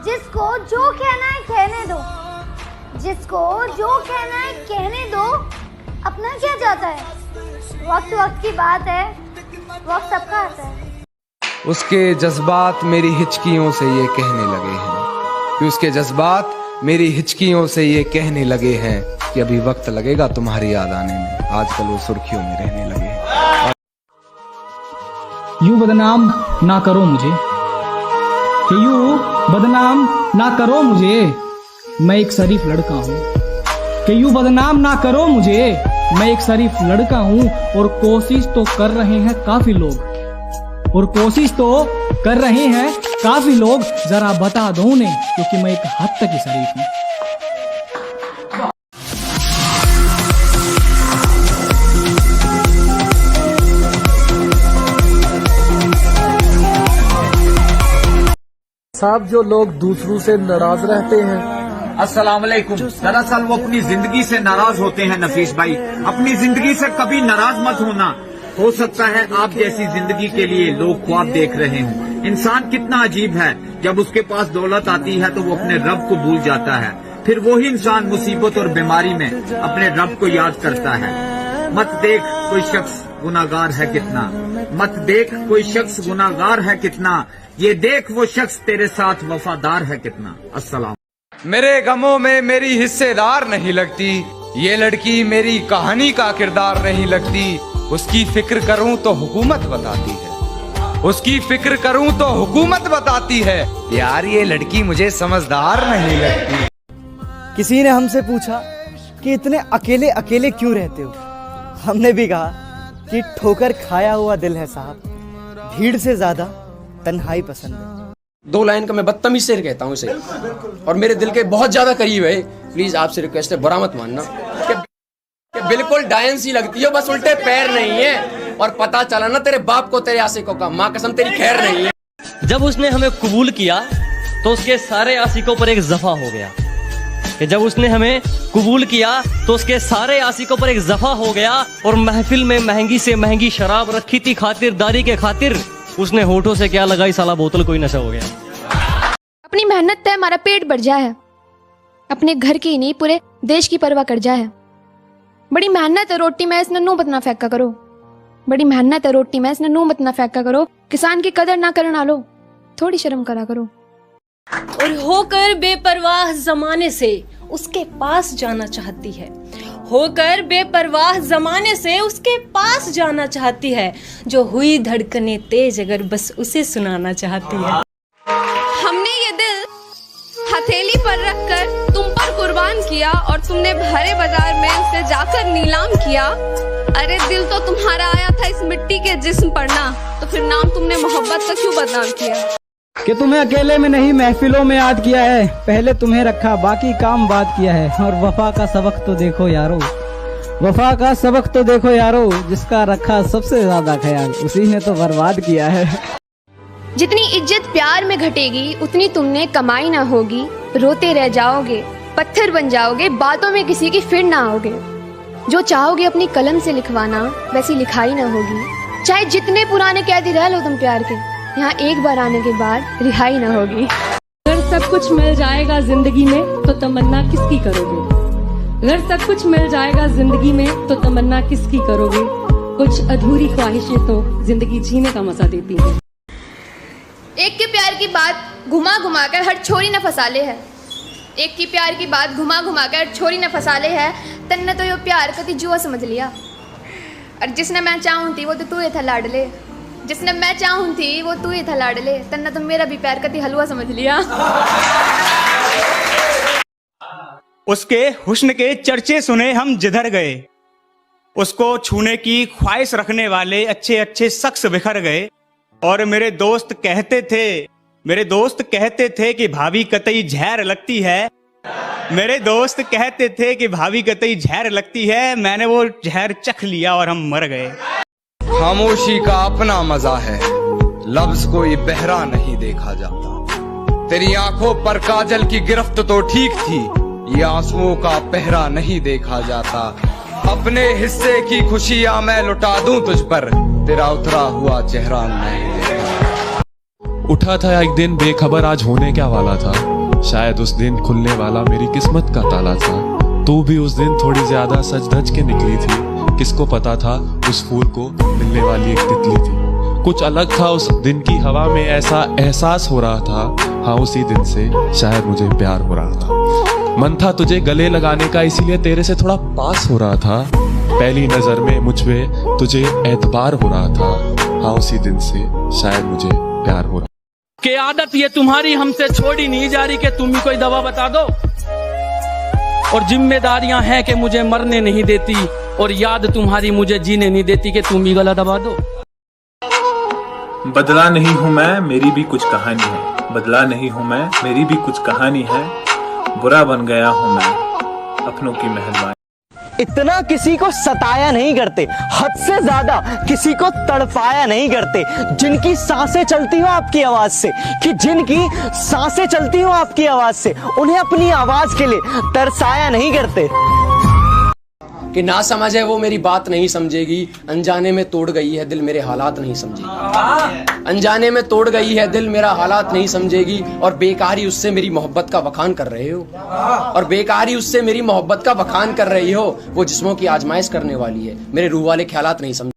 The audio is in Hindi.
जिसको जो कहना है कहने दो, जिसको जो कहना है कहने दो, अपना क्या जाता है। वक्त वक्त की बात है, वक्त सबका आता है। उसके जज्बात मेरी हिचकियों से ये कहने लगे हैं कि उसके जज्बात मेरी हिचकियों से ये कहने लगे हैं कि अभी वक्त लगेगा तुम्हारी याद आने में, आजकल वो सुर्खियों में रहने लगे हैं। यूं बदनाम ना करो मुझे, कि यूं बदनाम ना करो मुझे, मैं एक शरीफ लड़का हूँ। कि यूं बदनाम ना करो मुझे, मैं एक शरीफ लड़का हूँ। और कोशिश तो कर रहे हैं काफी लोग, और कोशिश तो कर रहे हैं काफी लोग, जरा बता दो उन्हें, क्योंकि मैं एक हद तक ही शरीफ हूँ। साहब, जो लोग दूसरों से नाराज रहते हैं, अस्सलाम वालेकुम। दरअसल वो अपनी जिंदगी से नाराज होते हैं नफीस भाई। अपनी जिंदगी से कभी नाराज मत होना। हो सकता है आप जैसी जिंदगी के लिए लोग ख्वाब देख रहे हों। इंसान कितना अजीब है, जब उसके पास दौलत आती है तो वो अपने रब को भूल जाता है, फिर वही इंसान मुसीबत और बीमारी में अपने रब को याद करता है। मत देख कोई शख्स गुनाहगार है कितना, मत देख कोई शख्स गुनाहगार है कितना, ये देख वो शख्स तेरे साथ वफादार है कितना। अस्सलाम। मेरे गमों में मेरी हिस्सेदार नहीं लगती, ये लड़की मेरी कहानी का किरदार नहीं लगती। उसकी फिक्र करूं तो हुकूमत बताती है, उसकी फिक्र करूं तो हुकूमत बताती है। यार ये लड़की मुझे समझदार नहीं लगती। किसी ने हमसे पूछा कि इतने अकेले अकेले क्यों रहते हो। हमने भी कहा कि ठोकर खाया हुआ दिल है साहब, भीड़ से ज्यादा तन्हाई पसंद है। 2 लाइन का मैं बदतमीज से कहता हूँ इसे, और मेरे दिल के बहुत ज्यादा करीब है। प्लीज आपसे रिक्वेस्ट है, बुरा मत मानना कि बिल्कुल डायन सी लगती है, बस उल्टे पैर नहीं है। और पता चला ना तेरे बाप को तेरे आशिकों का, माँ कसम तेरी खैर नहीं है। जब उसने हमें कबूल किया तो उसके सारे आशिकों पर एक जफा हो गया। कि जब उसने हमें कबूल किया तो उसके सारे आशिकों पर एक जफा हो गया। और महफिल में महंगी से महंगी शराब रखी थी खातिरदारी के खातिर, उसने होठों से क्या लगाई साला बोतल कोई नशा हो गया। अपनी मेहनत से हमारा पेट भर जाए है, अपने घर की नहीं पूरे देश की परवाह कर जाए है। बड़ी मेहनत है रोटी में इसने नू बतना फेंका करो, बड़ी मेहनत है रोटी में इसने नू बतना फेंका करो। किसान की कदर ना करना लो, थोड़ी शर्म करा करो। और होकर बेपरवाह जमाने से उसके पास जाना चाहती है, होकर बेपरवाह जमाने से उसके पास जाना चाहती है। जो हुई धड़कने तेज अगर बस उसे सुनाना चाहती है। हमने ये दिल हथेली पर रखकर तुम पर कुर्बान किया, और तुमने भरे बाजार में उसे जाकर नीलाम किया। अरे दिल तो तुम्हारा आया था इस मिट्टी के जिस्म पर ना, तो फिर नाम तुमने मोहब्बत का क्यों बदनाम किया। कि तुम्हें अकेले में नहीं महफिलों में याद किया है, पहले तुम्हें रखा बाकी काम बात किया है। और वफा का सबक तो देखो यारो, वफा का सबक तो देखो यारो, जिसका रखा सबसे ज्यादा ख्याल उसी ने तो बर्बाद किया है। जितनी इज्जत प्यार में घटेगी उतनी तुमने कमाई ना होगी। रोते रह जाओगे, पत्थर बन जाओगे, बातों में किसी की फिर ना आओगे। जो चाहोगे अपनी कलम से लिखवाना वैसी लिखाई ना होगी। चाहे जितने पुराने कैदी रह लो तुम प्यार के, यहाँ एक बार आने के बाद रिहाई ना होगी। अगर सब कुछ मिल जाएगा जिंदगी में तो तमन्ना किसकी करोगे। अगर सब कुछ मिल जाएगा जिंदगी में तो तमन्ना किसकी करोगे। कुछ अधूरी ख्वाहिशें तो जिंदगी जीने का मजा देती हैं। एक के प्यार की बात घुमा घुमा कर हर छोरी न फसाले है, एक की प्यार की बात घुमा घुमा कर हर छोरी न फसाले है। तन्ने तो यो प्यार कति जुआ समझ लिया, और जिसने मैं चाहूं थी वो तो तू ही था लाडले, जिसने मैं चाहूं थी वो तू ही था लाडले। तन्ने तो मेरा भी प्यार कति हलवा समझ लिया। उसके हुस्न के चर्चे सुने हम जिधर गए, उसको छूने की ख्वाहिश रखने वाले अच्छे अच्छे शख्स बिखर गए। और मेरे दोस्त कहते थे कि भाभी कतई जहर लगती है, मेरे दोस्त कहते थे कि भाभी कतई जहर लगती है। मैंने वो जहर चख लिया और हम मर गए। खामोशी का अपना मजा है, लफ्ज कोई बहरा नहीं देखा जाता। तेरी आंखों पर काजल की गिरफ्त तो ठीक थी, ये आंसुओं का पहरा नहीं देखा जाता। अपने हिस्से की खुशियां मैं लुटा दूं तुझ पर, तेरा उतरा हुआ चेहरा नहीं देखा। उठा था एक दिन बेखबर आज होने क्या वाला था, शायद उस दिन खुलने वाला मेरी किस्मत का ताला था। तू भी उस दिन थोड़ी ज्यादा सज धज के निकली थी, किसको पता था उस फूल को मिलने वाली एक तितली थी। कुछ अलग था उस दिन की हवा में, ऐसा एहसास हो रहा था, हाँ उसी दिन से शायद मुझे प्यार हो रहा था। मन था तुझे गले लगाने का, इसीलिए तेरे से थोड़ा पास हो रहा था। पहली नजर में मुझ पे तुझे एतबार हो रहा था, हाँ उसी दिन से शायद मुझे प्यार हो रहा। के आदत ये तुम्हारी हमसे छोड़ी नहीं जा रही कि तुम ही कोई दवा बता दो, और जिम्मेदारियां हैं कि मुझे मरने नहीं देती, और याद तुम्हारी मुझे जीने नहीं देती कि तुम ही गला दबा दो। बदला नहीं हूँ मैं, मेरी भी कुछ कहानी है। बदला नहीं हूँ मैं, मेरी भी कुछ कहानी है। बुरा बन गया हूँ मैं अपनों की मेहरबानी। इतना किसी को सताया नहीं करते, हद से ज्यादा किसी को तड़पाया नहीं करते। जिनकी सांसें चलती हो आपकी आवाज से, कि जिनकी सांसें चलती हो आपकी आवाज से, उन्हें अपनी आवाज के लिए तरसाया नहीं करते। कि ना समझ है वो मेरी बात नहीं समझेगी, अनजाने में तोड़ गई है दिल मेरे हालात नहीं समझेगी। अनजाने में तोड़ गई है दिल मेरा हालात नहीं समझेगी, और बेकारी उससे मेरी मोहब्बत का बखान कर रहे हो, और बेकारी उससे मेरी मोहब्बत का बखान कर रही हो। वो जिस्मों की आजमाइश करने वाली है, मेरे रूह वाले ख्यालात नहीं समझ।